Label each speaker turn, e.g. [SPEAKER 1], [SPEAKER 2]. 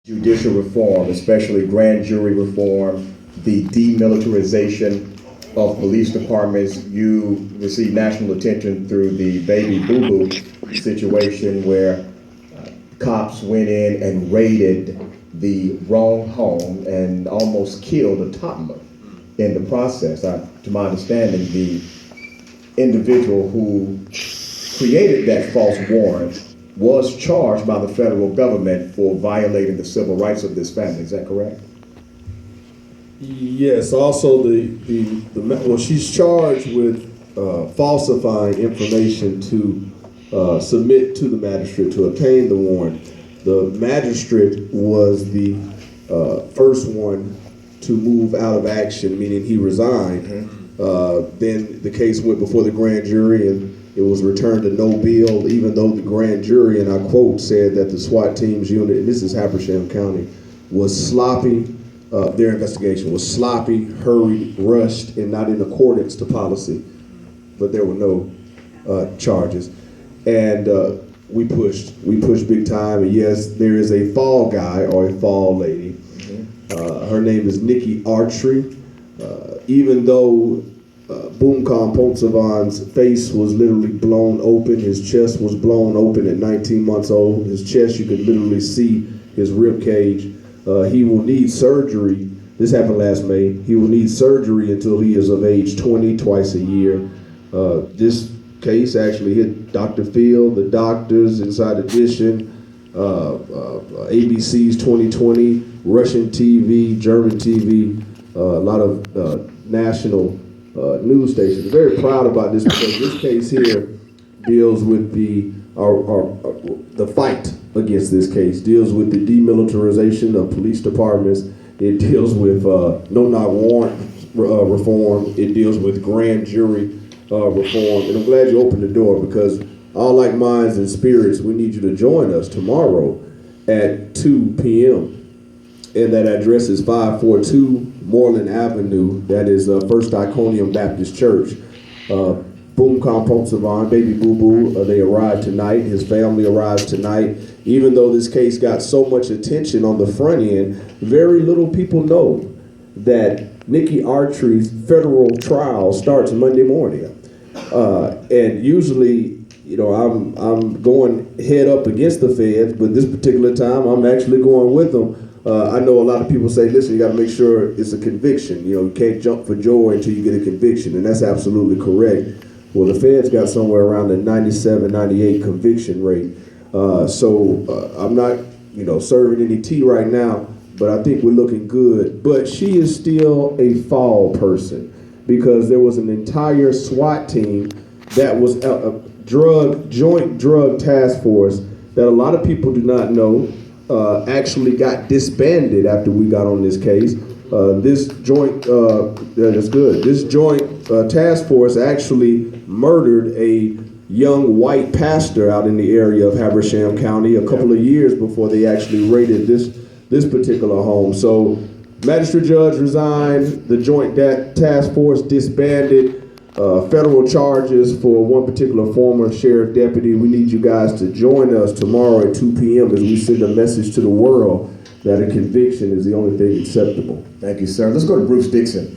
[SPEAKER 1] judicial reform, especially grand jury reform, the demilitarization of police departments. You received national attention through the baby boo-boo situation where cops went in and raided the wrong home and almost killed a toddler in the process. To my understanding, the individual who created that false warrant was charged by the federal government for violating the civil rights of this family. Is that correct?
[SPEAKER 2] Yes. Also, well, she's charged with falsifying information to submit to the magistrate to obtain the warrant. The magistrate was the first one to move out of action, meaning he resigned. Then the case went before the grand jury, and it was returned to no bill, even though the grand jury, and I quote, said that the SWAT team's unit, and this is Habersham County, was sloppy. Their investigation was sloppy, hurried, rushed, and not in accordance to policy. But there were no charges. And we pushed big time. And yes, there is a fall guy or a fall lady. Her name is Nikki Archery. Even though Boomcom Pontsavan's face was literally blown open, his chest was blown open at 19 months old. His chest, you could literally see his rib cage. He will need surgery. This happened last May. He will need surgery until he is of age 20, twice a year. This case actually hit Dr. Phil, the doctors, Inside Edition, ABC's 2020, Russian TV, German TV, a lot of national news stations. Very proud about this because this case here deals with the fight against this case, deals with the demilitarization of police departments. It deals with no-knock warrant reform. It deals with grand jury reform. And I'm glad you opened the door because all like minds and spirits, we need you to join us tomorrow at 2 p.m. And that address is 542 Moreland Avenue. That is First Iconium Baptist Church. Boomcom Pontsavan, baby boo-boo, they arrived tonight. His family arrives tonight. Even though this case got so much attention on the front end, very little people know that Nikki Archery's federal trial starts Monday morning. And usually, you know, I'm going head up against the feds, but this particular time I'm actually going with them. I know a lot of people say, listen, you got to make sure it's a conviction. You know, you can't jump for joy until you get a conviction, and that's absolutely correct. Well, the feds got somewhere around the 97, 98 conviction rate. So I'm not, you know, serving any tea right now, but I think we're looking good. But she is still a fall person because there was an entire SWAT team that was a joint drug task force that a lot of people do not know actually got disbanded after we got on this case. This joint, that's good. This joint task force actually murdered a young white pastor out in the area of Habersham County a couple of years before they actually raided this particular home. So magistrate judge resigned, the joint task force disbanded, federal charges for one particular former sheriff deputy. We need you guys to join us tomorrow at 2 p.m. as we send a message to the world that a conviction is the only thing acceptable.
[SPEAKER 1] Thank you, sir. Let's go to Bruce Dixon.